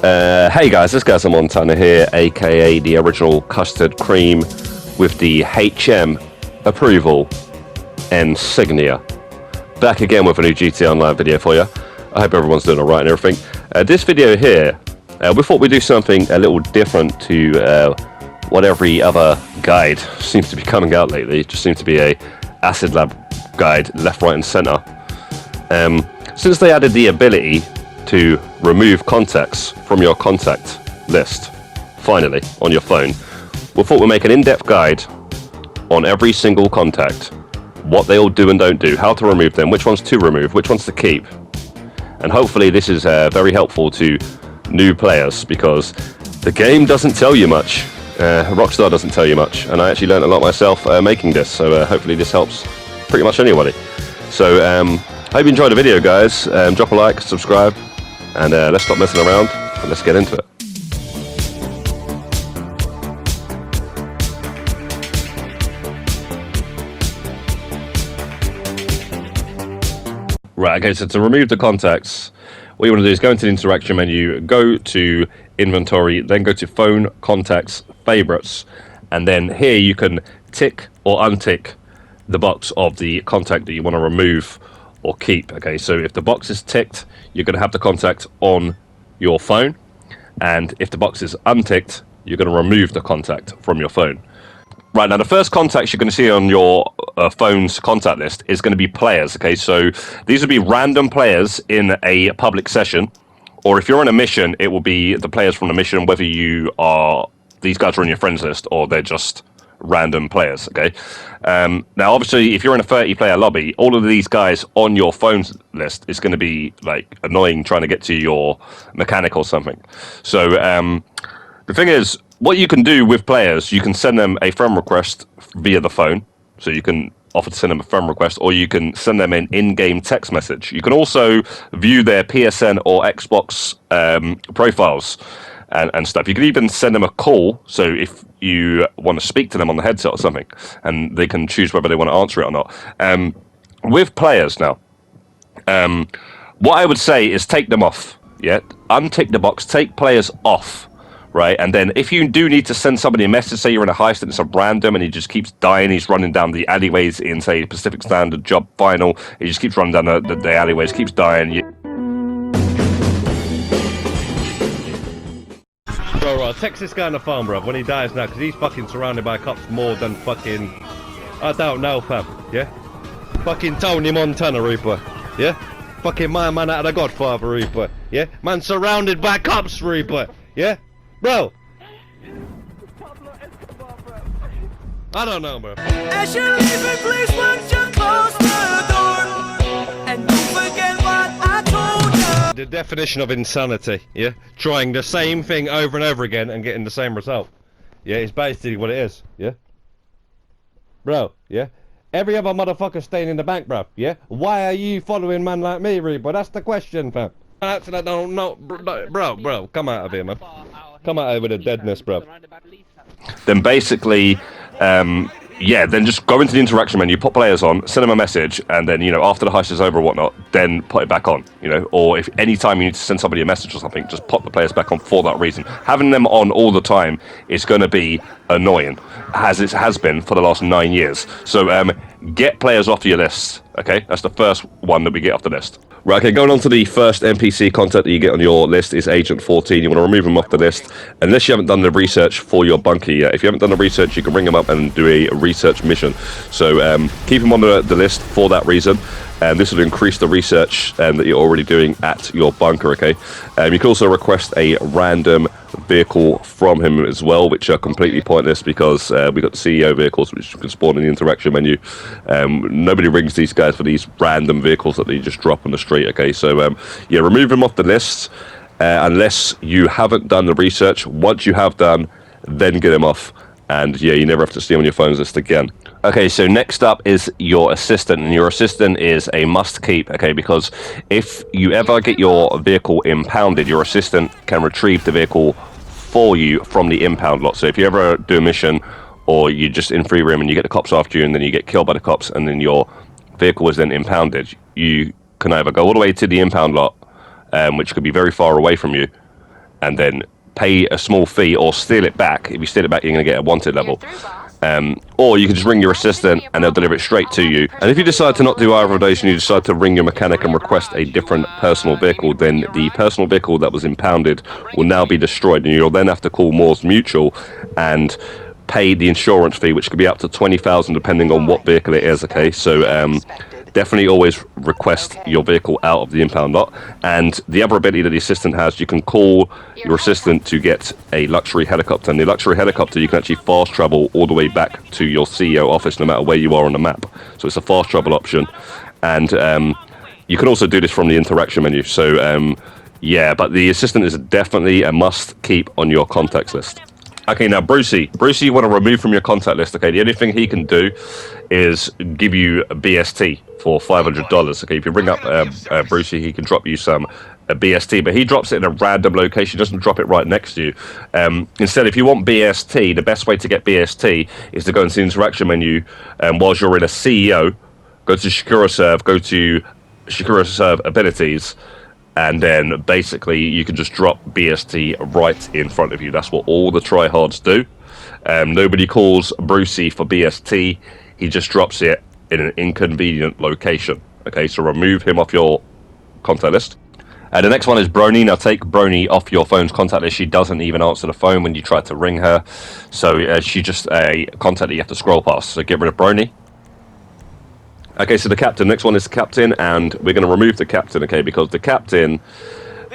Hey guys, this guy's Montana here, aka the original custard cream with the HM approval insignia. Back again with a new GTA Online video for you. I hope everyone's doing alright and everything. This video here, we thought we'd do something a little different to what every other guide seems to be coming out lately. It just seems to be a acid lab guide, left, right and centre. Since they added the ability to remove contacts from your contact list, finally, on your phone, we thought we'd make an in-depth guide on every single contact, what they all do and don't do, how to remove them, which ones to remove, which ones to keep. And hopefully this is very helpful to new players, because the game doesn't tell you much. Rockstar doesn't tell you much, and I actually learned a lot myself making this, so hopefully this helps pretty much anybody. So hope you enjoyed the video, guys. Drop a like, subscribe, and let's stop messing around and let's get into it. Right, okay, so to remove the contacts, what you want to do is go into the interaction menu, go to inventory, then go to phone, contacts, favorites, and then here you can tick or untick the box of the contact that you want to remove or keep. Okay, so if the box is ticked, you're going to have the contact on your phone, and if the box is unticked, you're going to remove the contact from your phone. Right, now the first contacts you're going to see on your phone's contact list is going to be players. Okay, so these would be random players in a public session, or if you're on a mission, it will be the players from the mission, whether these guys are on your friends list or they're just random players. Okay, now obviously if you're in a 30-player lobby, all of these guys on your phone's list is going to be like annoying trying to get to your mechanic or something. So the thing is, what you can do with players, you can send them a friend request via the phone, so you can offer to send them a friend request, or you can send them an in-game text message. You can also view their PSN or Xbox profiles and stuff. You can even send them a call, so if you want to speak to them on the headset or something, and they can choose whether they want to answer it or not. With players now, what I would say is take them off. Yeah, untick the box, take players off. Right, and then if you do need to send somebody a message, say you're in a heist and it's a random and he just keeps dying, he's running down the alleyways in, say, Pacific Standard Job Final, he just keeps running down the alleyways, keeps dying. Bro, text this guy on the phone, bro, when he dies now, because he's fucking surrounded by cops more than fucking, I don't know, fam, yeah? Fucking Tony Montana, Reaper, yeah? Fucking my man out of the Godfather, Reaper, yeah? Man surrounded by cops, Reaper, yeah? Bro, I don't know, bro. As you're leaving, please once you close the door, and don't forget what I told you. The definition of insanity, yeah? Trying the same thing over and over again and getting the same result. Yeah, it's basically what it is, yeah? Bro, yeah? Every other motherfucker staying in the bank, bro, yeah? Why are you following man like me, Reba? That's the question, fam. Actually, I don't know, bro, come out of here, man. Come out over the deadness, bro. Then basically, yeah, then just go into the interaction menu, put players on, send them a message, and then, you know, after the heist is over or whatnot, then put it back on, you know, or if any time you need to send somebody a message or something, just pop the players back on for that reason. Having them on all the time is going to be annoying, as it has been for the last 9 years. So get players off your list, okay? That's the first one that we get off the list. Right, okay, going on to the first NPC contact that you get on your list is Agent 14. You want to remove them off the list, unless you haven't done the research for your bunker yet. If you haven't done the research, you can bring them up and do a research mission. So keep them on the list for that reason, and this will increase the research that you're already doing at your bunker, okay? You can also request a random vehicle from him as well, which are completely pointless because we got the CEO vehicles which you can spawn in the interaction menu. Nobody rings these guys for these random vehicles that they just drop on the street, okay? So yeah, remove them off the list unless you haven't done the research. Once you have done, then get them off, and yeah, you never have to see them on your phone's list again. Okay, so next up is your assistant, and your assistant is a must keep, okay, because if you ever get your vehicle impounded, your assistant can retrieve the vehicle for you from the impound lot. So if you ever do a mission, or you're just in free room and you get the cops after you and then you get killed by the cops and then your vehicle is then impounded, you can either go all the way to the impound lot, which could be very far away from you, and then pay a small fee or steal it back. If you steal it back, you're going to get a wanted level. Or you can just ring your assistant and they'll deliver it straight to you. And if you decide to not do either of those and you decide to ring your mechanic and request a different personal vehicle, then the personal vehicle that was impounded will now be destroyed, and you'll then have to call Moore's Mutual and pay the insurance fee, which could be up to $20,000 depending on what vehicle it is. Okay, so definitely always request your vehicle out of the impound lot. And the other ability that the assistant has, you can call your assistant to get a luxury helicopter, and the luxury helicopter you can actually fast travel all the way back to your CEO office no matter where you are on the map. So it's a fast travel option, and you can also do this from the interaction menu. So yeah, but the assistant is definitely a must keep on your contacts list. Okay, now Brucie you want to remove from your contact list. Okay, the only thing he can do is give you a BST for $500. Okay, if you ring up Brucie, he can drop you some BST, but he drops it in a random location. He doesn't drop it right next to you. Instead, if you want BST, the best way to get BST is to go into the interaction menu, whilst you're in a CEO, go to Secure Serve, go to Secure Serve abilities, and then basically you can just drop BST right in front of you. That's what all the tryhards do. Nobody calls Brucie for BST. He just drops it in an inconvenient location. Okay, so remove him off your contact list. The next one is Bryony. Now take Bryony off your phone's contact list. She doesn't even answer the phone when you try to ring her. So she's just a contact that you have to scroll past. So get rid of Bryony. Okay, so the captain. Next one is the captain, and we're going to remove the captain, okay, because the captain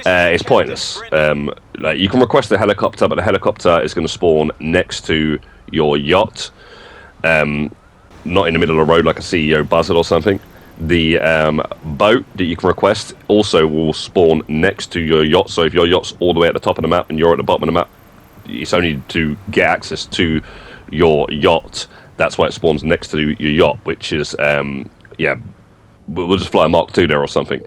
is pointless. Like, you can request a helicopter, but the helicopter is going to spawn next to your yacht, not in the middle of the road like a CEO buzzard or something. The boat that you can request also will spawn next to your yacht, so if your yacht's all the way at the top of the map and you're at the bottom of the map, it's only to get access to your yacht. That's why it spawns next to your yacht, which is, yeah, we'll just fly a Mark II there or something.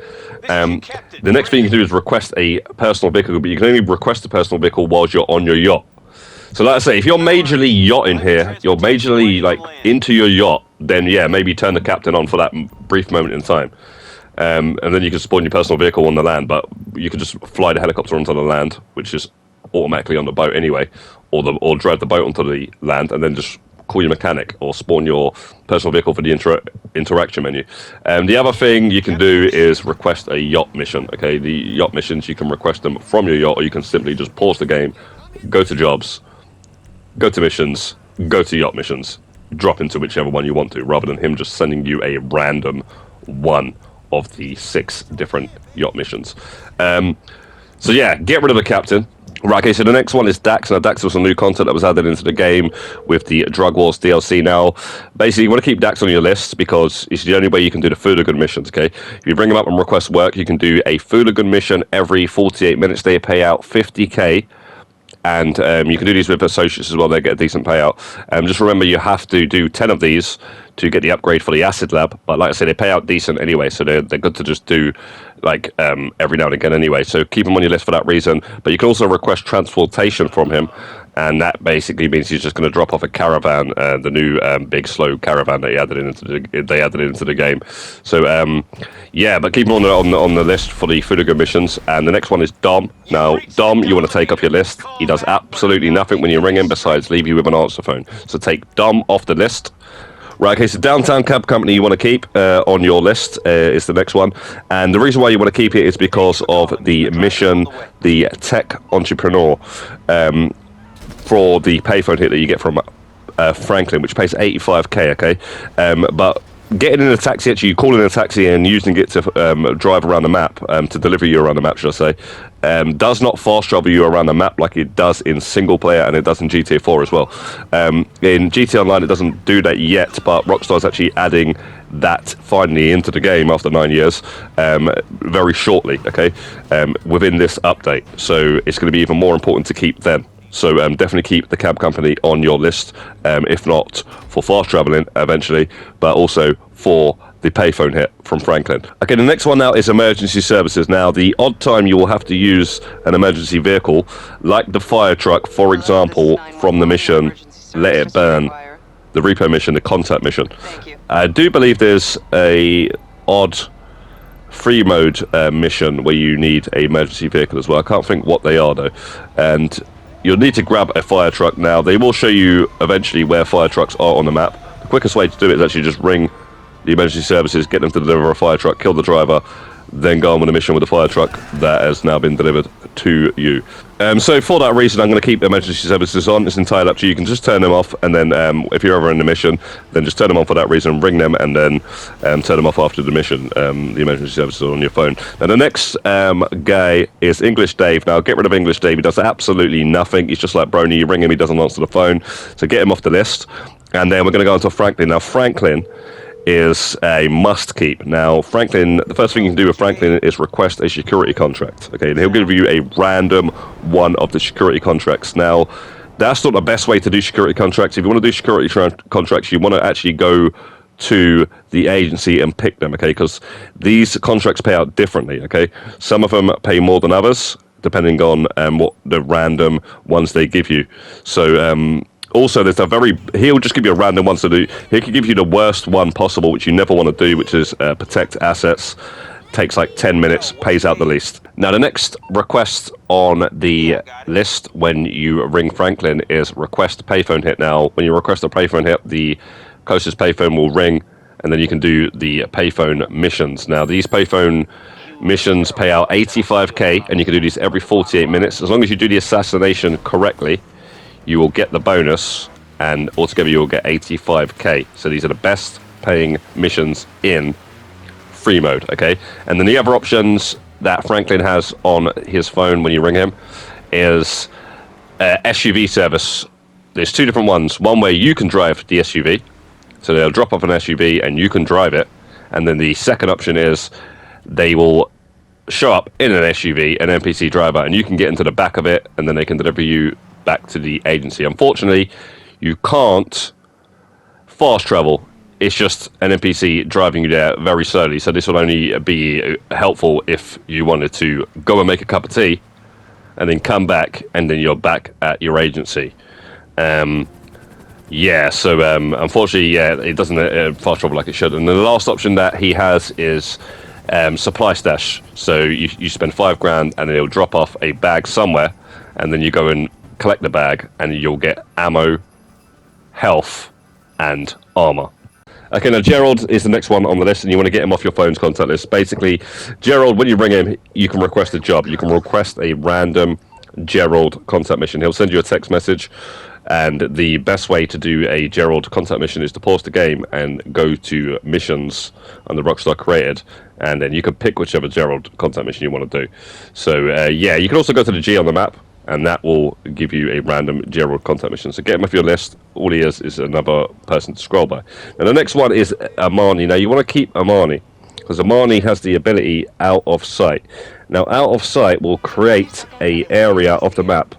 The next thing you can do is request a personal vehicle, but you can only request a personal vehicle whilst you're on your yacht. So like I say, if you're majorly yachting here, you're majorly like into your yacht, then yeah, maybe turn the captain on for that brief moment in time. And then you can spawn your personal vehicle on the land, but you can just fly the helicopter onto the land, which is automatically on the boat anyway, or drive the boat onto the land and then just call your mechanic or spawn your personal vehicle for the interaction menu. The other thing you can do is request a yacht mission. Okay, the yacht missions, you can request them from your yacht, or you can simply just pause the game, go to jobs, go to missions, go to yacht missions, drop into whichever one you want to, rather than him just sending you a random one of the 6 different yacht missions. So yeah, get rid of the captain. Right, okay, so the next one is Dax. Now, Dax was some new content that was added into the game with the Drug Wars DLC now. Basically, you want to keep Dax on your list because it's the only way you can do the Fooligan missions, okay? If you bring him up and request work, you can do a Fooligan mission every 48 minutes. They pay out 50k, and you can do these with associates as well. They get a decent payout. Just remember, you have to do 10 of these to get the upgrade for the acid lab, but like I said, they pay out decent anyway, so they're good to just do like every now and again anyway, so keep him on your list for that reason. But you can also request transportation from him, and that basically means he's just going to drop off a caravan, the new big slow caravan that they added into the game. So yeah, but keep him on the list for the Fooligan missions. And the next one is Dom. Now Dom, you want to take off your list. He does absolutely nothing when you ring him besides leave you with an answer phone, so take Dom off the list. Right, okay, so Downtown Cab Company you want to keep on your list is the next one. And the reason why you want to keep it is because of the mission, the Tech Entrepreneur, for the payphone hit that you get from Franklin, which pays 85k, okay? But getting in a taxi, actually calling in a taxi and using it to drive around the map, to deliver you around the map, should I say, does not fast travel you around the map like it does in single player, and it does in GTA 4 as well. In GTA Online it doesn't do that yet, but Rockstar's actually adding that finally into the game after 9 years, very shortly, okay, within this update. So it's going to be even more important to keep them. So definitely keep the cab company on your list, if not for fast traveling eventually, but also for the payphone hit from Franklin. Okay, the next one now is emergency services. Now, the odd time you will have to use an emergency vehicle, like the fire truck, for example, from the mission Let It Burn, the repo mission, the contact mission. I do believe there's a odd free mode mission where you need a emergency vehicle as well. I can't think what they are though. And you'll need to grab a fire truck. Now, they will show you eventually where fire trucks are on the map. The quickest way to do it is actually just ring the emergency services, get them to deliver a fire truck, kill the driver, then go on with a mission with the fire truck that has now been delivered to you. So for that reason, I'm going to keep emergency services on. It's entirely up to you. You can just turn them off, and then if you're ever in the mission, then just turn them on for that reason, ring them, and then turn them off after the mission. The emergency services are on your phone. Now, the next guy is English Dave. Now, get rid of English Dave. He does absolutely nothing. He's just like Bryony. You ring him, he doesn't answer the phone. So get him off the list. And then we're going to go on to Franklin. Now, Franklin is a must keep. Now, Franklin, the first thing you can do with Franklin is request a security contract. Okay, and he'll give you a random one of the security contracts. Now, that's not the best way to do security contracts. If you want to do security contracts, you want to actually go to the agency and pick them, okay? Because these contracts pay out differently, okay? Some of them pay more than others, depending on what the random ones they give you. So, also, there's he'll just give you a random one to do. He can give you the worst one possible, which you never want to do, which is protect assets. Takes like 10 minutes, pays out the least. Now, the next request on the list when you ring Franklin is request payphone hit. Now, when you request a payphone hit, the closest payphone will ring, and then you can do the payphone missions. Now, these payphone missions pay out 85k, and you can do these every 48 minutes. As long as you do the assassination correctly, you will get the bonus, and altogether you will get 85k. So these are the best paying missions in free mode, okay? And then the other options that Franklin has on his phone when you ring him is SUV service. There's two different ones. One where you can drive the SUV, so they'll drop off an SUV and you can drive it. And then the second option is they will show up in an SUV, an NPC driver, and you can get into the back of it, and then they can deliver you back to the agency. Unfortunately, you can't fast travel. It's just an NPC driving you there very slowly. So this will only be helpful if you wanted to go and make a cup of tea and then come back, and then you're back at your agency. Yeah, so unfortunately, yeah, it doesn't fast travel like it should. And then the last option that he has is supply stash. So you spend $5,000 and it'll drop off a bag somewhere, and then you go and collect the bag, and you'll get ammo, health, and armor. Okay, now Gerald is the next one on the list, and you want to get him off your phone's contact list. Basically, Gerald, when you ring him, you can request a job. You can request a random Gerald contact mission. He'll send you a text message, and the best way to do a Gerald contact mission is to pause the game and go to missions on the Rockstar created, and then you can pick whichever Gerald contact mission you want to do. So, yeah, you can also go to the G on the map, and that will give you a random Gerald contact mission. So get him off your list. All he is another person to scroll by. And the next one is Imani. Now, you want to keep Imani, because Imani has the ability out of sight. Now, out of sight will create a area of the map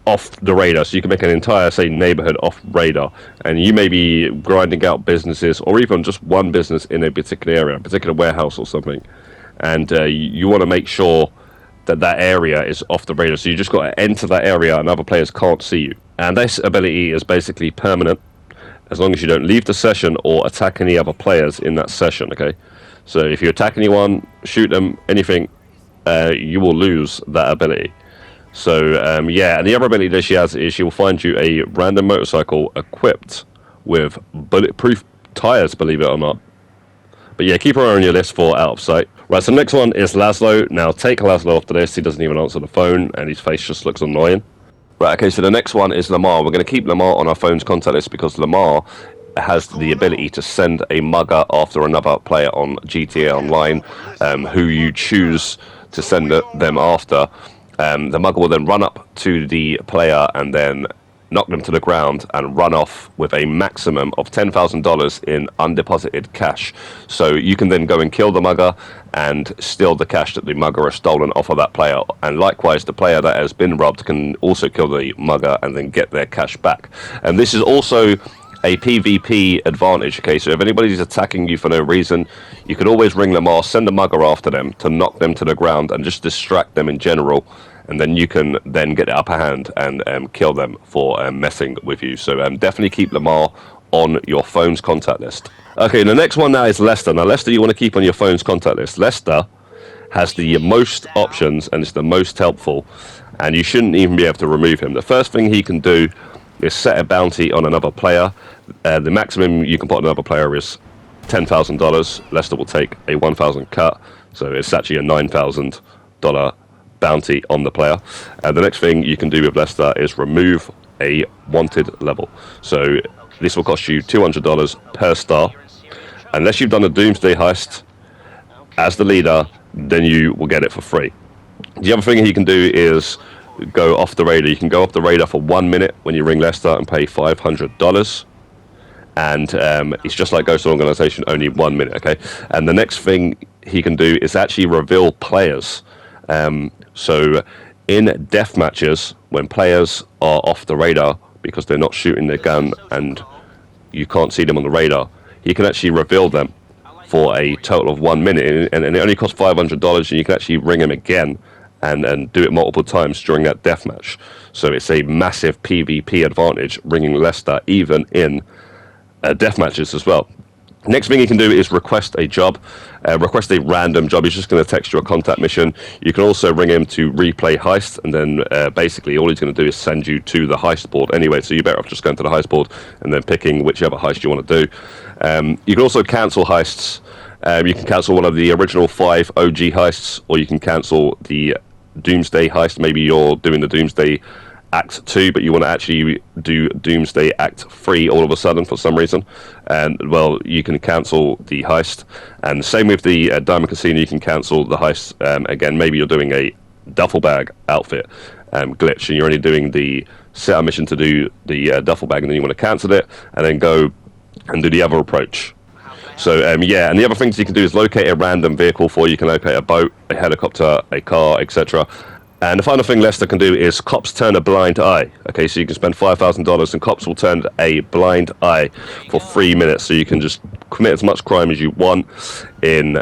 off the radar, so you can make an entire, say, neighborhood off radar, and you may be grinding out businesses, or even just one business in a particular area, a particular warehouse or something, and you want to make sure that area is off the radar. So you just got to enter that area and other players can't see you. And this ability is basically permanent as long as you don't leave the session or attack any other players in that session, okay? So if you attack anyone, shoot them, anything, you will lose that ability. So, yeah, and the other ability that she has is she will find you a random motorcycle equipped with bulletproof tires, believe it or not. But yeah, keep her on your list for out of sight. Right, so the next one is Lazlow. Now, take Lazlow off the list. He doesn't even answer the phone, and his face just looks annoying. Right, okay, so the next one is Lamar. We're going to keep Lamar on our phone's contact list because Lamar has the ability to send a mugger after another player on GTA Online, who you choose to send them after. The mugger will then run up to the player and then knock them to the ground and run off with a maximum of $10,000 in undeposited cash. So you can then go and kill the mugger and steal the cash that the mugger has stolen off of that player. And likewise, the player that has been robbed can also kill the mugger and then get their cash back. And this is also a PvP advantage, okay? So if anybody's attacking you for no reason, you can always ring Lamar, send a mugger after them to knock them to the ground and just distract them in general. And then you can then get the upper hand and kill them for messing with you. So definitely keep Lamar on your phone's contact list. Okay, the next one now is Lester. Now, Lester you want to keep on your phone's contact list. Lester has the most options and is the most helpful, and you shouldn't even be able to remove him. The first thing he can do is set a bounty on another player. The maximum you can put on another player is $10,000. Lester will take a 1,000 cut, so it's actually a $9,000 bounty on the player. And the next thing you can do with Lester is remove a wanted level. So this will cost you $200 per star. Unless you've done a Doomsday heist as the leader, then you will get it for free. The other thing he can do is go off the radar. You can go off the radar for 1 minute when you ring Lester and pay $500. And it's just like Ghost Organization, only 1 minute, okay? And the next thing he can do is actually reveal players. So in death matches, when players are off the radar because they're not shooting their gun and you can't see them on the radar, he can actually reveal them for a total of 1 minute, and it only costs $500, and you can actually ring him again and do it multiple times during that death match. So it's a massive PvP advantage ringing Lester even in death matches as well. Next thing you can do is request a job, request a random job. He's just going to text you a contact mission. You can also ring him to replay heist, and then basically all he's going to do is send you to the heist board anyway, so you're better off just going to the heist board and then picking whichever heist you want to do. You can also cancel heists. You can cancel one of the original 5 OG heists, or you can cancel the Doomsday heist. Maybe you're doing the Doomsday Act 2, but you want to actually do Doomsday Act 3 all of a sudden for some reason, and well, you can cancel the heist. And same with the Diamond Casino, you can cancel the heist. Again, maybe you're doing a duffel bag outfit glitch, and you're only doing the setup mission to do the duffel bag, and then you want to cancel it and then go and do the other approach. So yeah, and the other things you can do is locate a random vehicle for you. You can locate a boat, a helicopter, a car, etc. And the final thing Lester can do is cops turn a blind eye. Okay, so you can spend $5,000 and cops will turn a blind eye for 3 minutes. So you can just commit as much crime as you want in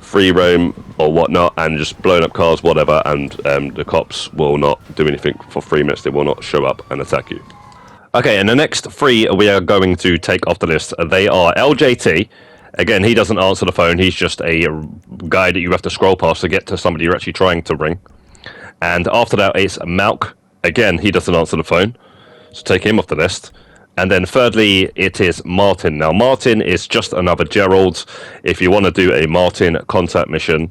free roam or whatnot and just blowing up cars, whatever, and the cops will not do anything for 3 minutes. They will not show up and attack you. Okay, and the next 3 we are going to take off the list. They are LJT. Again, he doesn't answer the phone. He's just a guy that you have to scroll past to get to somebody you're actually trying to ring. And after that, it's Malc. Again, he doesn't answer the phone, so take him off the list. And then thirdly, it is Martin. Now, Martin is just another Gerald. If you want to do a Martin contact mission,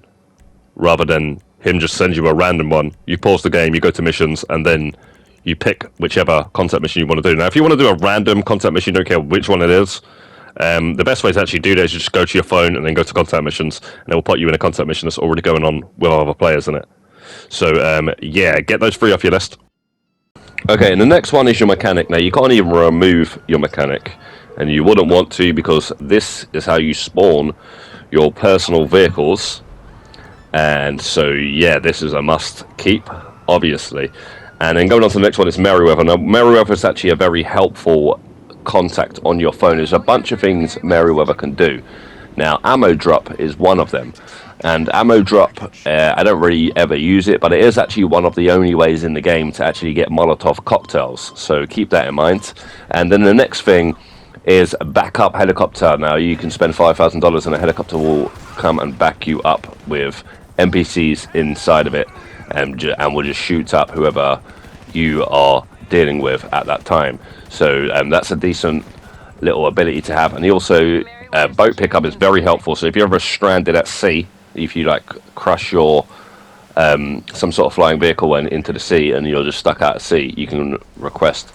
rather than him just send you a random one, you pause the game, you go to missions, and then you pick whichever contact mission you want to do. Now, if you want to do a random contact mission, you don't care which one it is, the best way to actually do that is you just go to your phone and then go to contact missions, and it will put you in a contact mission that's already going on with other players in it. So, yeah, get those 3 off your list. Okay, and the next one is your mechanic. Now, you can't even remove your mechanic, and you wouldn't want to, because this is how you spawn your personal vehicles. And so, yeah, this is a must keep, obviously. And then going on to the next one is Merryweather. Now, Merryweather is actually a very helpful contact on your phone. There's a bunch of things Merryweather can do. Now, ammo drop is one of them. And ammo drop, I don't really ever use it, but it is actually one of the only ways in the game to actually get Molotov cocktails. So keep that in mind. And then the next thing is backup helicopter. Now, you can spend $5,000 and a helicopter will come and back you up with NPCs inside of it, and will just shoot up whoever you are dealing with at that time. So that's a decent little ability to have. And he also, boat pickup is very helpful. So if you're ever stranded at sea, if you like crush your some sort of flying vehicle into the sea and you're just stuck out at sea, you can request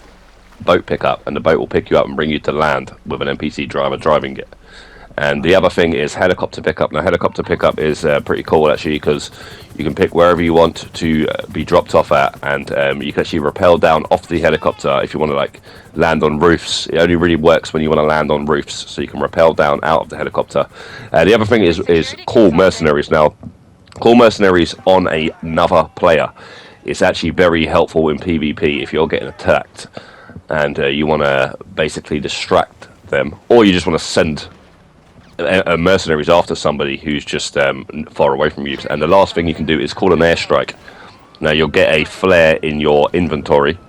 boat pickup, and the boat will pick you up and bring you to land with an NPC driver driving it. And the other thing is helicopter pickup. Now, helicopter pickup is pretty cool actually, because you can pick wherever you want to be dropped off at, and you can actually rappel down off the helicopter if you want to like land on roofs. It only really works when you want to land on roofs, so you can rappel down out of the helicopter. The other thing is call mercenaries. Now, call mercenaries on another player. It's actually very helpful in PvP if you're getting attacked and you want to basically distract them, or you just want to send mercenaries after somebody who's just far away from you. And the last thing you can do is call an airstrike. Now, you'll get a flare in your inventory,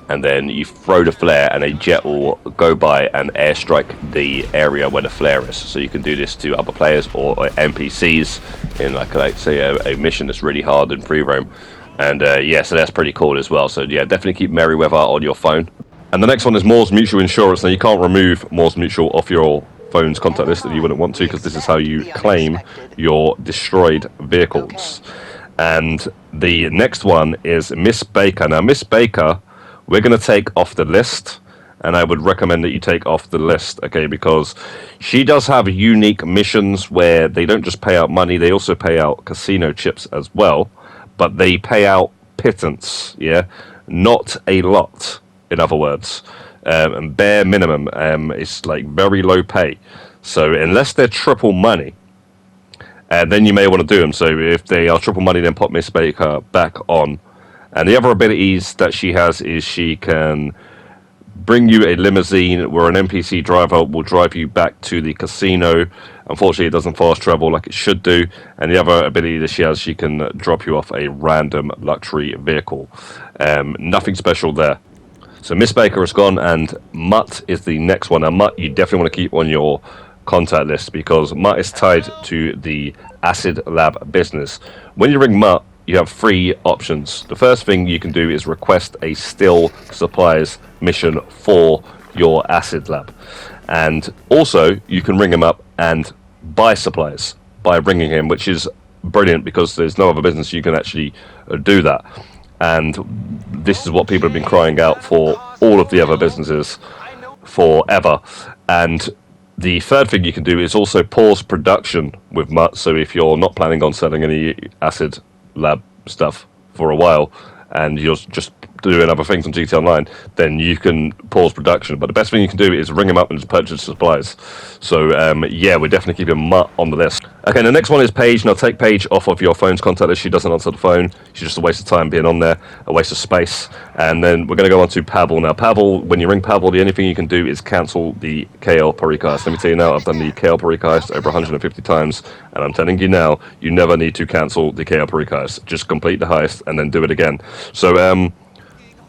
and then you throw the flare, and a jet will go by and airstrike the area where the flare is. So you can do this to other players or NPCs in like say a mission that's really hard in free roam. And yeah, so that's pretty cool as well. So yeah, definitely keep Merryweather on your phone. And the next one is Moore's Mutual Insurance. Now you can't remove Moore's Mutual off your phone's contact list if you wouldn't want to, because this is how you claim your destroyed vehicles. And the next one is Miss Baker. Now Miss Baker, we're going to take off the list, and I would recommend that you take off the list, okay, because she does have unique missions where they don't just pay out money, they also pay out casino chips as well, but they pay out pittance, yeah, not a lot, in other words, and bare minimum. It's like very low pay, so unless they're triple money, then you may want to do them. So if they are triple money, then pop Miss Baker back on. And the other abilities that she has is she can bring you a limousine where an NPC driver will drive you back to the casino. Unfortunately, it doesn't fast travel like it should do. And the other ability that she has, she can drop you off a random luxury vehicle. Nothing special there. So Miss Baker is gone, and Mutt is the next one. Now Mutt, you definitely want to keep on your contact list, because Mutt is tied to the Acid Lab business. When you ring Mutt, you have 3 options. The first thing you can do is request a still supplies mission for your Acid Lab. And also, you can ring him up and buy supplies by ringing him, which is brilliant because there's no other business you can actually do that. And this is what people have been crying out for all of the other businesses forever. And the third thing you can do is also pause production with Mutt. So if you're not planning on selling any Acid Lab stuff for a while and you're just doing other things on GT Online, then you can pause production. But the best thing you can do is ring him up and just purchase supplies. So yeah, we're definitely keeping Mutt on the list. Okay, the next one is Paige. Now take Paige off of your phone's contact list. She doesn't answer the phone. She's just a waste of time being on there, a waste of space. And then we're going to go on to Pavel. Now Pavel, when you ring Pavel, the only thing you can do is cancel the KL Parika heist. Let me tell you now, I've done the KL Parika heist over 150 times, and I'm telling you now, you never need to cancel the KL Parika heist. Just complete the heist and then do it again. So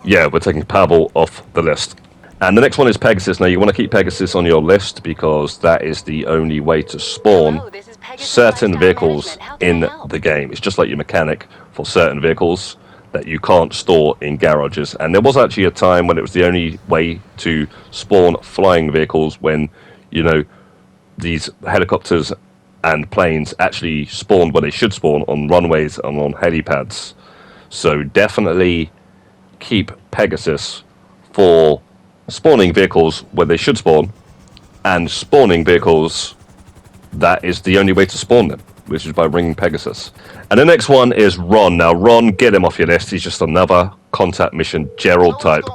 yeah, we're taking Pavel off the list. And the next one is Pegasus. Now you want to keep Pegasus on your list because that is the only way to spawn certain vehicles in the game. It's just like your mechanic for certain vehicles that you can't store in garages. And there was actually a time when it was the only way to spawn flying vehicles, when, you know, these helicopters and planes actually spawned where they should spawn, on runways and on helipads. So definitely keep Pegasus for spawning vehicles where they should spawn, and spawning vehicles, that is the only way to spawn them, which is by ringing Pegasus. And the next one is Ron. Now Ron, get him off your list. He's just another contact mission Gerald type,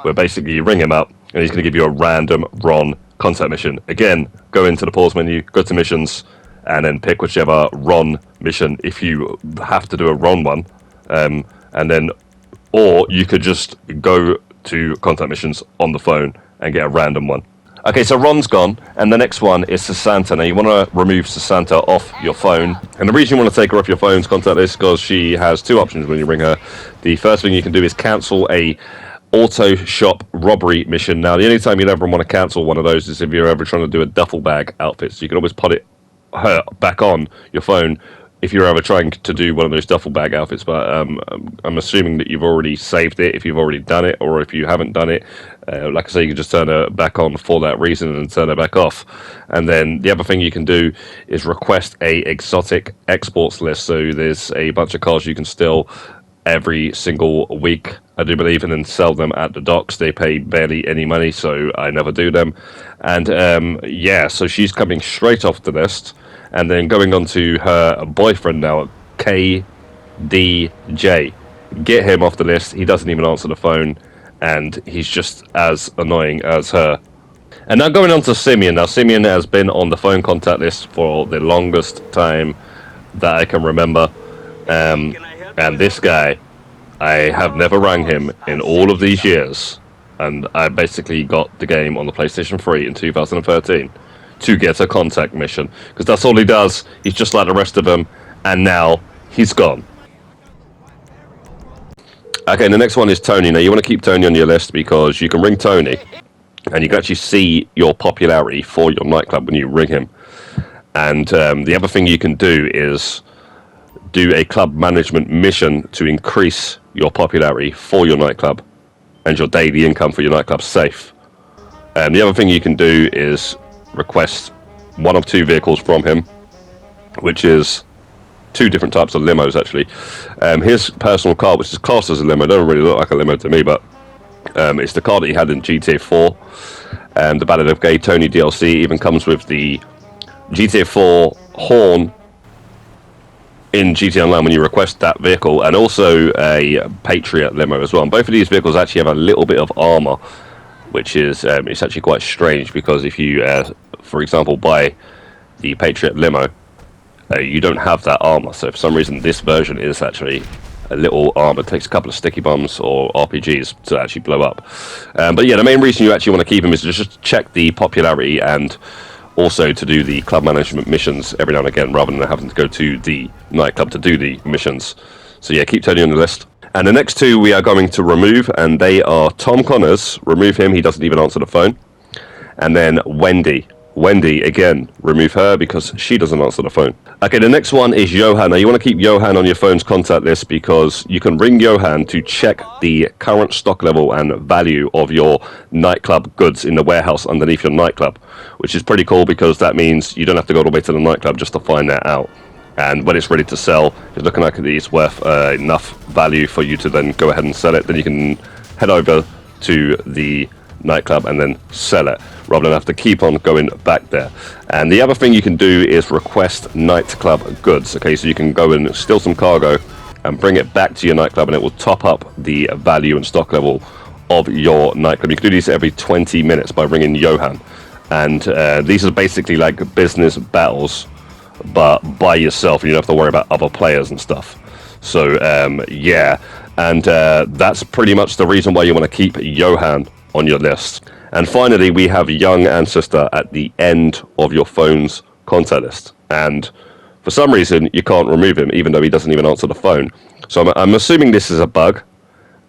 where basically you ring him up and he's going to give you a random Ron contact mission. Again, go into the pause menu, go to missions, and then pick whichever Ron mission if you have to do a Ron one. And then, or you could just go to contact missions on the phone and get a random one. Okay, so Ron's gone, and the next one is Sessanta. Now you want to remove Sessanta off your phone, and the reason you want to take her off your phone's contact list is because she has 2 options when you ring her. The first thing you can do is cancel a auto shop robbery mission. Now the only time you'd ever want to cancel one of those is if you're ever trying to do a duffel bag outfit, so you can always put her back on your phone if you're ever trying to do one of those duffel bag outfits. But I'm assuming that you've already saved it if you've already done it, or if you haven't done it, like I say, you can just turn her back on for that reason and turn her back off. And then the other thing you can do is request a exotic exports list. So there's a bunch of cars you can steal every single week, I do believe, and then sell them at the docks. They pay barely any money, so I never do them. And yeah, so she's coming straight off the list. And then going on to her boyfriend now, KDJ. Get him off the list. He doesn't even answer the phone, and he's just as annoying as her. And now going on to Simeon. Now Simeon has been on the phone contact list for the longest time that I can remember. And this guy, I have never rang him in all of these years. And I basically got the game on the PlayStation 3 in 2013. To get a contact mission, because that's all he does. He's just like the rest of them, and now he's gone. Okay, the next one is Tony. Now, you want to keep Tony on your list because you can ring Tony, and you can actually see your popularity for your nightclub when you ring him. And the other thing you can do is do a club management mission to increase your popularity for your nightclub and your daily income for your nightclub safe. And the other thing you can do is request one of 2 vehicles from him, which is 2 different types of limos, actually. His personal car, which is classed as a limo, doesn't really look like a limo to me, but it's the car that he had in GTA 4. And the Ballad of Gay Tony DLC even comes with the GTA 4 horn in GTA Online when you request that vehicle, and also a Patriot limo as well. And both of these vehicles actually have a little bit of armor, which is it's actually quite strange, because if you, for example, buy the Patriot limo, you don't have that armor. So for some reason, this version is actually a little armor. It takes a couple of sticky bombs or RPGs to actually blow up. But yeah, the main reason you actually want to keep him is to just check the popularity, and also to do the club management missions every now and again, rather than having to go to the nightclub to do the missions. So yeah, keep Tony on the list. And the next 2 we are going to remove, and they are Tom Connors. Remove him, he doesn't even answer the phone. And then Wendy. Wendy, again, remove her because she doesn't answer the phone. Okay, the next one is Yohan. Now, you want to keep Yohan on your phone's contact list because you can ring Yohan to check the current stock level and value of your nightclub goods in the warehouse underneath your nightclub, which is pretty cool because that means you don't have to go all the way to the nightclub just to find that out. And when it's ready to sell, if it's looking like it's worth enough value for you to then go ahead and sell it, then you can head over to the nightclub and then sell it, rather than have to keep on going back there. And the other thing you can do is request nightclub goods. Okay, so you can go and steal some cargo and bring it back to your nightclub, and it will top up the value and stock level of your nightclub. You can do these every 20 minutes by ringing Yohan. And these are basically like business battles, but by yourself, and you don't have to worry about other players and stuff. So yeah, and that's pretty much the reason why you want to keep Yohan on your list. And finally, we have Young Ancestor at the end of your phone's contact list, and for some reason you can't remove him even though he doesn't even answer the phone. So I'm assuming this is a bug,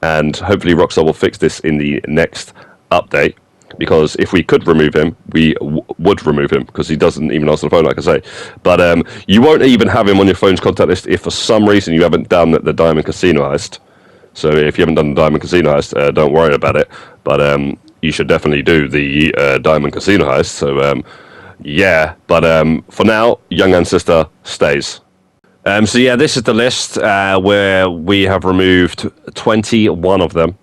and hopefully Rockstar will fix this in the next update, because if we could remove him, we would remove him, because he doesn't even answer the phone, like I say. But you won't even have him on your phone's contact list if for some reason you haven't done the Diamond Casino heist. So if you haven't done the Diamond Casino heist, don't worry about it. But you should definitely do the Diamond Casino heist. So yeah, but for now, Young Ancestor stays. So yeah, this is the list where we have removed 21 of them,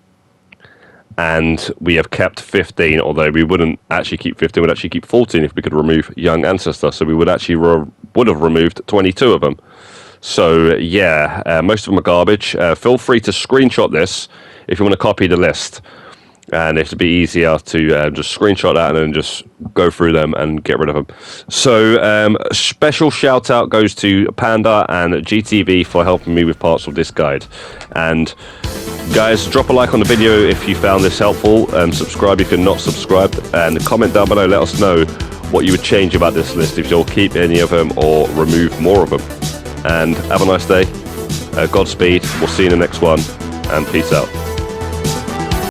and we have kept 15, although we wouldn't actually keep 15, we'd actually keep 14 if we could remove Young Ancestor, so we would actually would have removed 22 of them. So yeah, most of them are garbage. Feel free to screenshot this if you want to copy the list, and it'll be easier to just screenshot that and then just go through them and get rid of them. So special shout out goes to Panda and GTV for helping me with parts of this guide. And guys, drop a like on the video if you found this helpful, and subscribe if you're not subscribed, and comment down below, let us know what you would change about this list, if you'll keep any of them or remove more of them. And have a nice day, Godspeed, we'll see you in the next one, and peace out.